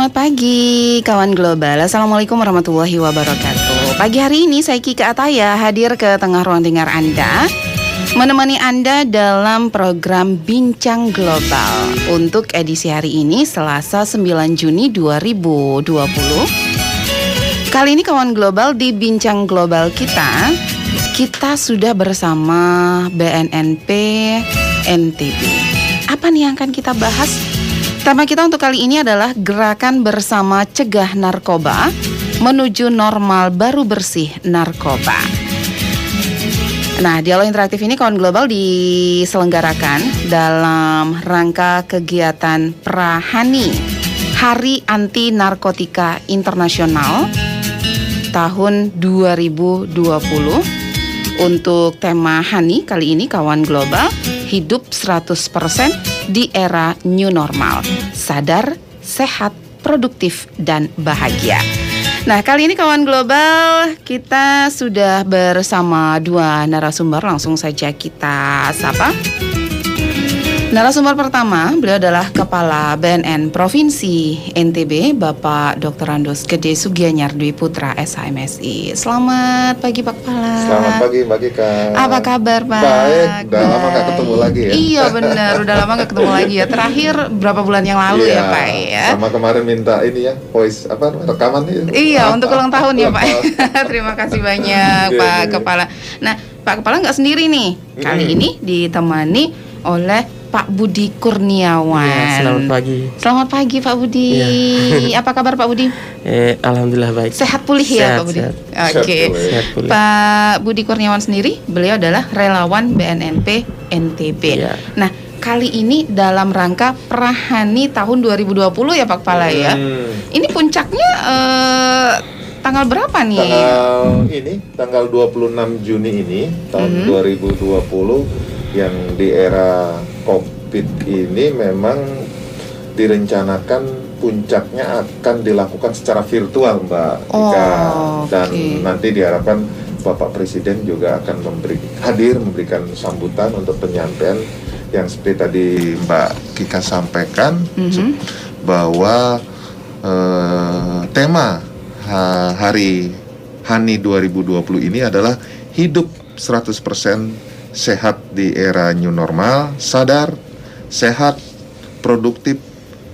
Selamat pagi kawan global. Assalamualaikum warahmatullahi wabarakatuh. Pagi hari ini saya Kiki Ataya hadir ke tengah ruang dengar Anda, menemani Anda dalam program Bincang Global untuk edisi hari ini Selasa 9 Juni 2020. Kali ini kawan global, di Bincang Global kita sudah bersama BNNP NTB. Apa nih yang akan kita bahas? Tema kita untuk kali ini adalah Gerakan Bersama Cegah Narkoba Menuju Normal Baru Bersih Narkoba. Nah, dialog interaktif ini kawan global diselenggarakan dalam rangka kegiatan Prahani, Hari Anti Narkotika Internasional tahun 2020. Untuk tema Hani kali ini kawan global, hidup 100% di era new normal, sadar, sehat, produktif, dan bahagia. Nah, kali ini kawan global, kita sudah bersama dua narasumber. Langsung saja kita sapa. Narasumber pertama, beliau adalah Kepala BNN Provinsi NTB, Bapak Dr. Andos Gede Sugianyar Dwi Putra, SHMSI. Selamat pagi Pak Kepala. Selamat pagi Mbak Kika. Apa kabar Pak? Baik, udah lama gak ketemu lagi ya. Iya benar, udah lama gak ketemu lagi ya. Terakhir berapa bulan yang lalu ya Pak ya. Sama kemarin minta ini ya, voice rekaman nih. Iya, untuk ulang tahun ya Pak. Terima kasih banyak Pak Kepala. Nah, Pak Kepala nggak sendiri nih. Kali ini ditemani oleh Pak Budi Kurniawan. Ya, selamat pagi. Selamat pagi Pak Budi. Ya. Apa kabar Pak Budi? Alhamdulillah baik. Sehat pulih ya Pak Budi. Oke. Pak Budi Kurniawan sendiri, beliau adalah relawan BNNP NTB. Ya. Nah, kali ini dalam rangka Prahani tahun 2020 ya Pak Kepala ya. Ini puncaknya tanggal berapa nih? Tanggal 26 Juni ini tahun 2020, yang di era COVID ini memang direncanakan puncaknya akan dilakukan secara virtual Mbak Ika. Dan nanti diharapkan Bapak Presiden juga akan memberikan sambutan untuk penyampaian yang seperti tadi Mbak Kika sampaikan, bahwa tema Hari Hani 2020 ini adalah hidup 100% sehat di era new normal, sadar, sehat, produktif,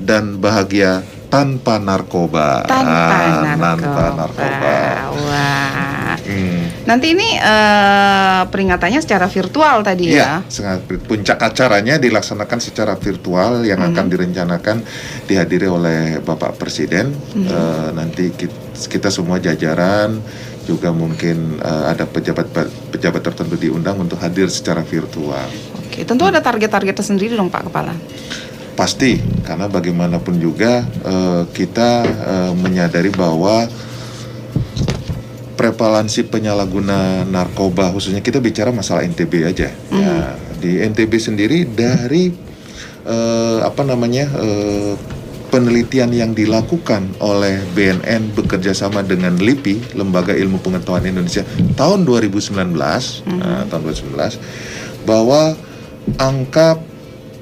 dan bahagia tanpa narkoba. Tanpa narkoba. Wah. Nanti ini peringatannya secara virtual tadi ya? Iya, puncak acaranya dilaksanakan secara virtual yang akan direncanakan dihadiri oleh Bapak Presiden. Nanti kita semua jajaran, juga mungkin ada pejabat tertentu diundang untuk hadir secara virtual. Oke, tentu ada target-target tersendiri dong Pak Kepala. Pasti, karena bagaimanapun juga kita menyadari bahwa prevalensi penyalahguna narkoba, khususnya kita bicara masalah NTB aja. Ya, di NTB sendiri dari penelitian yang dilakukan oleh BNN bekerja sama dengan LIPI, Lembaga Ilmu Pengetahuan Indonesia, tahun 2019, bahwa angka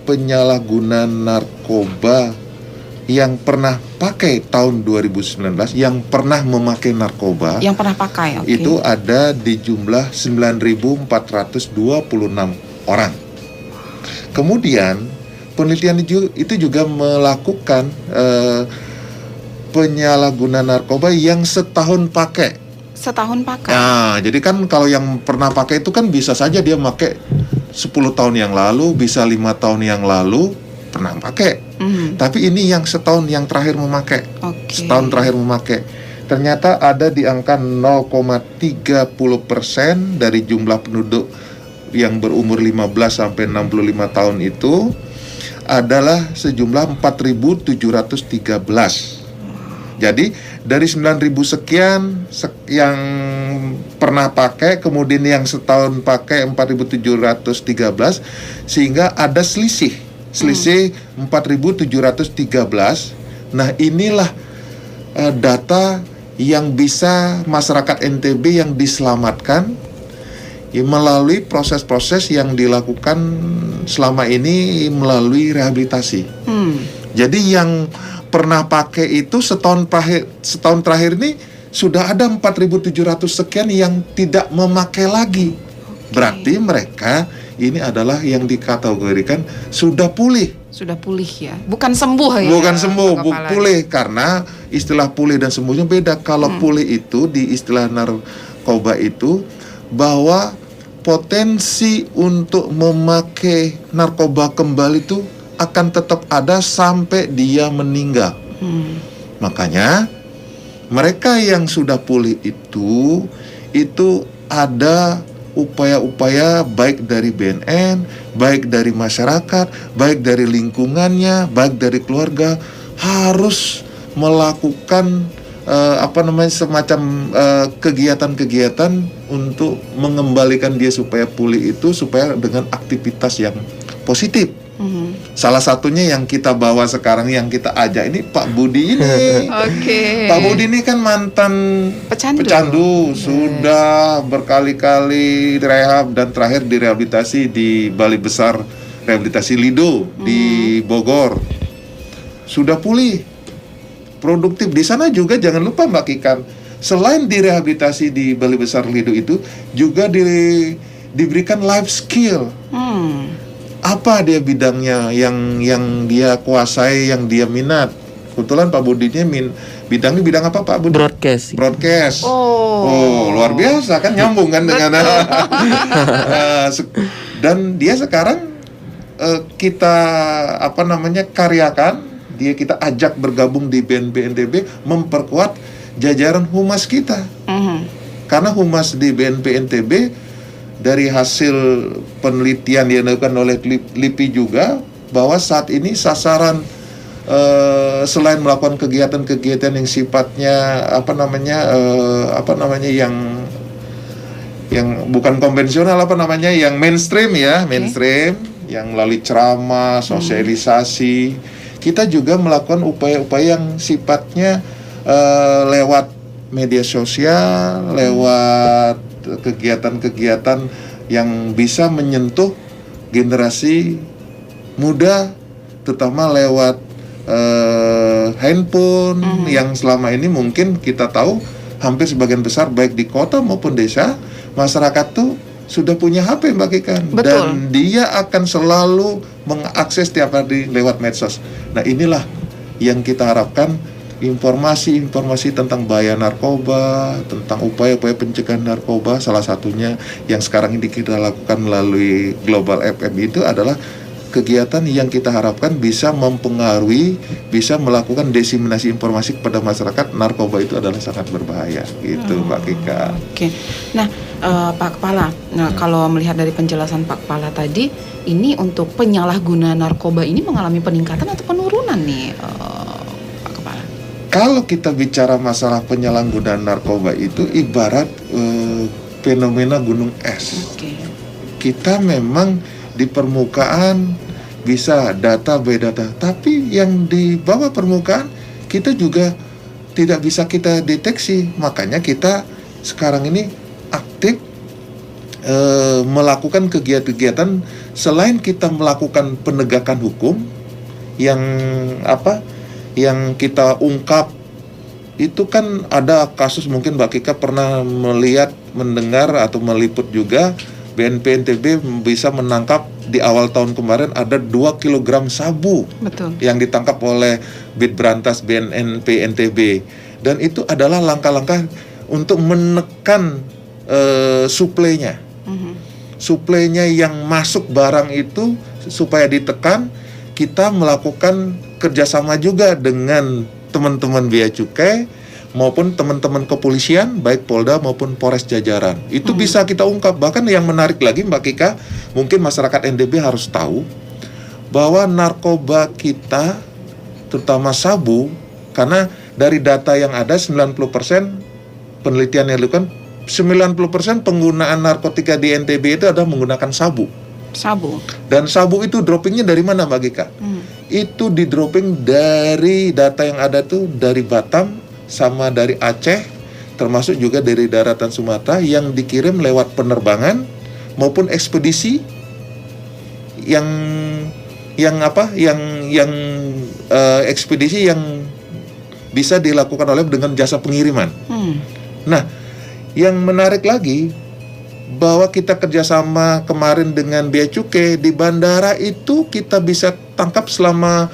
penyalahgunaan narkoba yang pernah pakai tahun 2019, yang pernah memakai narkoba, yang pernah pakai, itu ada di jumlah 9.426 orang. Kemudian penelitian itu juga melakukan penyalahgunaan narkoba yang setahun pakai. Nah, jadi kan kalau yang pernah pakai itu kan bisa saja dia pakai 10 tahun yang lalu, bisa 5 tahun yang lalu pernah pakai. Tapi ini yang setahun yang terakhir memakai. Setahun terakhir memakai. Ternyata ada di angka 0,30% dari jumlah penduduk yang berumur 15 sampai 65 tahun itu adalah sejumlah 4.713. Jadi dari 9.000 sekian yang pernah pakai, kemudian yang setahun pakai 4.713, sehingga ada selisih 4.713. Nah, inilah data yang bisa masyarakat NTB yang diselamatkan melalui proses-proses yang dilakukan selama ini melalui rehabilitasi. Jadi yang pernah pakai itu setahun terakhir ini sudah ada 4.700 sekian yang tidak memakai lagi. Berarti mereka ini adalah yang dikategorikan sudah pulih. Sudah pulih ya, bukan sembuh ya. Bukan sembuh, pulih. Karena istilah pulih dan sembuhnya beda. Kalau pulih itu di istilah narkoba itu bahwa potensi untuk memakai narkoba kembali itu akan tetap ada sampai dia meninggal. Makanya mereka yang sudah pulih itu ada upaya-upaya baik dari BNN, baik dari masyarakat, baik dari lingkungannya, baik dari keluarga harus melakukan semacam kegiatan-kegiatan untuk mengembalikan dia supaya pulih itu, supaya dengan aktivitas yang positif. Salah satunya yang kita bawa sekarang, yang kita ajak ini Pak Budi ini. Pak Budi ini kan mantan pecandu. Sudah berkali-kali rehab dan terakhir direhabilitasi di Balai Besar Rehabilitasi Lido di Bogor. Sudah pulih, produktif. Di sana juga jangan lupa Mbak Kikan, selain direhabilitasi di Balai Besar Lido itu juga diberikan life skill. Apa dia bidangnya yang dia kuasai, yang dia minat. Kebetulan Pak Budinya bidangnya bidang apa Pak Budi? Broadcast. Oh, luar biasa kan, nyambung kan dengan dan dia sekarang kita karyakan, kita ajak bergabung di BNP NTB, memperkuat jajaran humas kita. Karena humas di BNP NTB dari hasil penelitian yang dilakukan oleh LIPI juga, bahwa saat ini sasaran selain melakukan kegiatan-kegiatan yang sifatnya yang bukan konvensional, yang mainstream ya, yang melalui ceramah, sosialisasi, kita juga melakukan upaya-upaya yang sifatnya lewat media sosial, lewat kegiatan-kegiatan yang bisa menyentuh generasi muda, terutama lewat handphone yang selama ini mungkin kita tahu hampir sebagian besar baik di kota maupun desa, masyarakat tuh sudah punya HP Mbak Kikan. Betul. Dan dia akan selalu mengakses tiap hari lewat medsos. Nah inilah yang kita harapkan, informasi-informasi tentang bahaya narkoba, tentang upaya-upaya pencegahan narkoba, salah satunya yang sekarang ini kita lakukan melalui Global FM itu adalah kegiatan yang kita harapkan bisa mempengaruhi, bisa melakukan diseminasi informasi kepada masyarakat. Narkoba itu adalah sangat berbahaya, gitu Pak Kika. Oke. Nah, Pak Kepala, kalau melihat dari penjelasan Pak Kepala tadi, ini untuk penyalahguna narkoba ini mengalami peningkatan atau penurunan nih, Pak Kepala? Kalau kita bicara masalah penyalahgunaan narkoba itu ibarat fenomena gunung es. Kita memang di permukaan bisa data by data, tapi yang di bawah permukaan kita juga tidak bisa kita deteksi. Makanya kita sekarang ini aktif melakukan kegiatan-kegiatan selain kita melakukan penegakan hukum yang kita ungkap. Itu kan ada kasus, mungkin Mbak Kika pernah melihat, mendengar atau meliput juga, BNP NTB bisa menangkap di awal tahun kemarin ada 2 kg sabu. Betul. Yang ditangkap oleh Bid Berantas BNP NTB. Dan itu adalah langkah-langkah untuk menekan suplainya. Suplainya yang masuk barang itu supaya ditekan, kita melakukan kerjasama juga dengan teman-teman Bea Cukai maupun teman-teman kepolisian, baik Polda maupun Polres jajaran. Itu bisa kita ungkap. Bahkan yang menarik lagi Mbak Kika, mungkin masyarakat NTB harus tahu bahwa narkoba kita, terutama sabu, karena dari data yang ada 90% penelitian yang dilakukan, 90% penggunaan narkotika di NTB itu adalah menggunakan sabu. Dan sabu itu droppingnya dari mana Mbak Kika? Itu di dropping dari data yang ada tuh dari Batam sama dari Aceh, termasuk juga dari daratan Sumatera, yang dikirim lewat penerbangan maupun ekspedisi yang ekspedisi yang bisa dilakukan oleh dengan jasa pengiriman. Nah, yang menarik lagi bahwa kita kerjasama kemarin dengan Bea Cukai di bandara itu kita bisa tangkap selama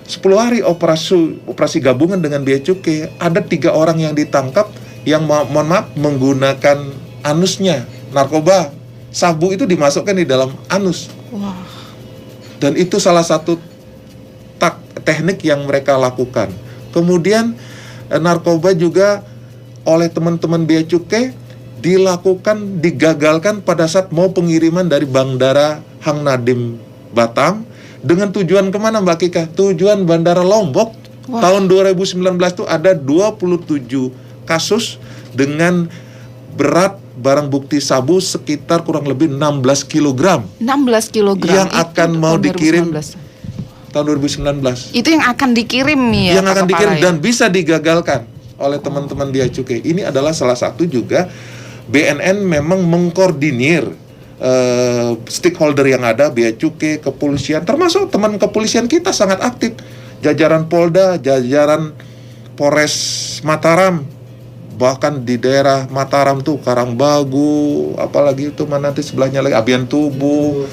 10 hari operasi gabungan dengan Bea Cukai. Ada 3 orang yang ditangkap yang mohon maaf menggunakan anusnya narkoba. Sabu itu dimasukkan di dalam anus. Wah. Dan itu salah satu teknik yang mereka lakukan. Kemudian narkoba juga oleh teman-teman Bea Cukai digagalkan pada saat mau pengiriman dari Bandara Hang Nadim Batam dengan tujuan kemana Mbak Kika? Tujuan Bandara Lombok. Wah. Tahun 2019 itu ada 27 kasus dengan berat barang bukti sabu sekitar kurang lebih 16 kg. 16 kg yang akan mau dikirim 2019. Tahun 2019. Itu yang akan dikirim ya. Yang akan dikirim dan bisa digagalkan oleh teman-teman Bea Cukai. Ini adalah salah satu juga BNN memang mengkoordinir stakeholder yang ada, Bea Cukai, kepolisian, termasuk teman kepolisian kita sangat aktif. Jajaran Polda, jajaran Polres Mataram, bahkan di daerah Mataram tuh Karangbagu, apalagi itu mana nanti sebelahnya lagi Abian Tubuh,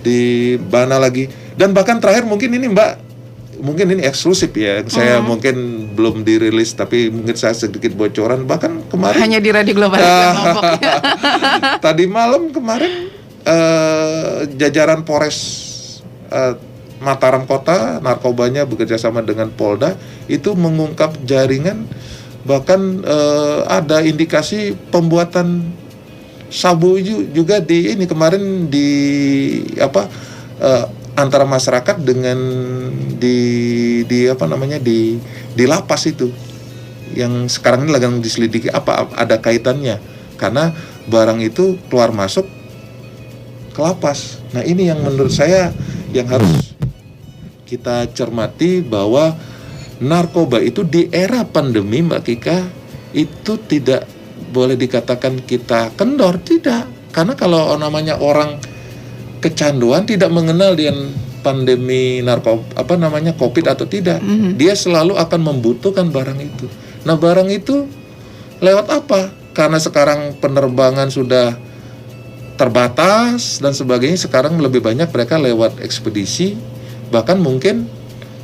di mana lagi. Dan bahkan terakhir mungkin ini Mbak, mungkin ini eksklusif ya, saya mungkin belum dirilis tapi mungkin saya sedikit bocoran. Bahkan kemarin hanya di Radio Global tadi malam kemarin jajaran Polres Mataram Kota, narkobanya bekerja sama dengan Polda itu mengungkap jaringan, bahkan ada indikasi pembuatan sabu juga di ini kemarin di antara masyarakat dengan di lapas itu yang sekarang ini lagi diselidiki apa ada kaitannya karena barang itu keluar masuk ke lapas. Nah, ini yang menurut saya yang harus kita cermati bahwa narkoba itu di era pandemi Mbak Kika itu tidak boleh dikatakan kita kendor, tidak. Karena kalau namanya orang kecanduan tidak mengenal dengan pandemi COVID atau tidak, dia selalu akan membutuhkan barang itu. Nah, barang itu lewat apa? Karena sekarang penerbangan sudah terbatas dan sebagainya, sekarang lebih banyak mereka lewat ekspedisi. Bahkan mungkin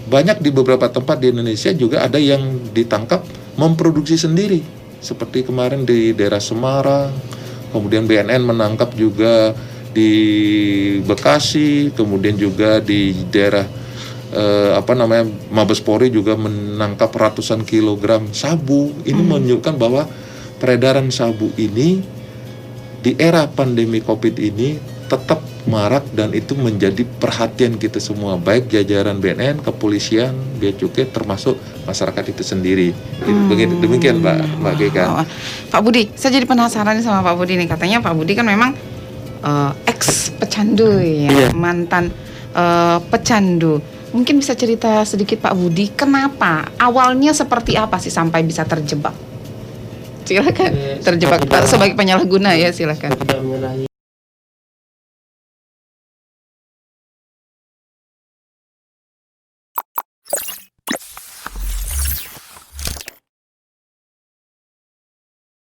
banyak di beberapa tempat di Indonesia juga ada yang ditangkap memproduksi sendiri, seperti kemarin di daerah Semarang, kemudian BNN menangkap juga di Bekasi, kemudian juga di daerah Mabes Polri juga menangkap ratusan kilogram sabu. Ini menunjukkan bahwa peredaran sabu ini di era pandemi COVID ini tetap marak dan itu menjadi perhatian kita semua, baik jajaran BNN, kepolisian, Bea Cukai, termasuk masyarakat itu sendiri. Demikian Mbak Kika. Pak Budi, saya jadi penasaran sama Pak Budi nih. Katanya Pak Budi kan memang ex pecandu ya, mantan pecandu. Mungkin bisa cerita sedikit Pak Budi, kenapa awalnya seperti apa sih sampai bisa terjebak? Silakan. Terjebak sebagai penyalahguna ya, silakan.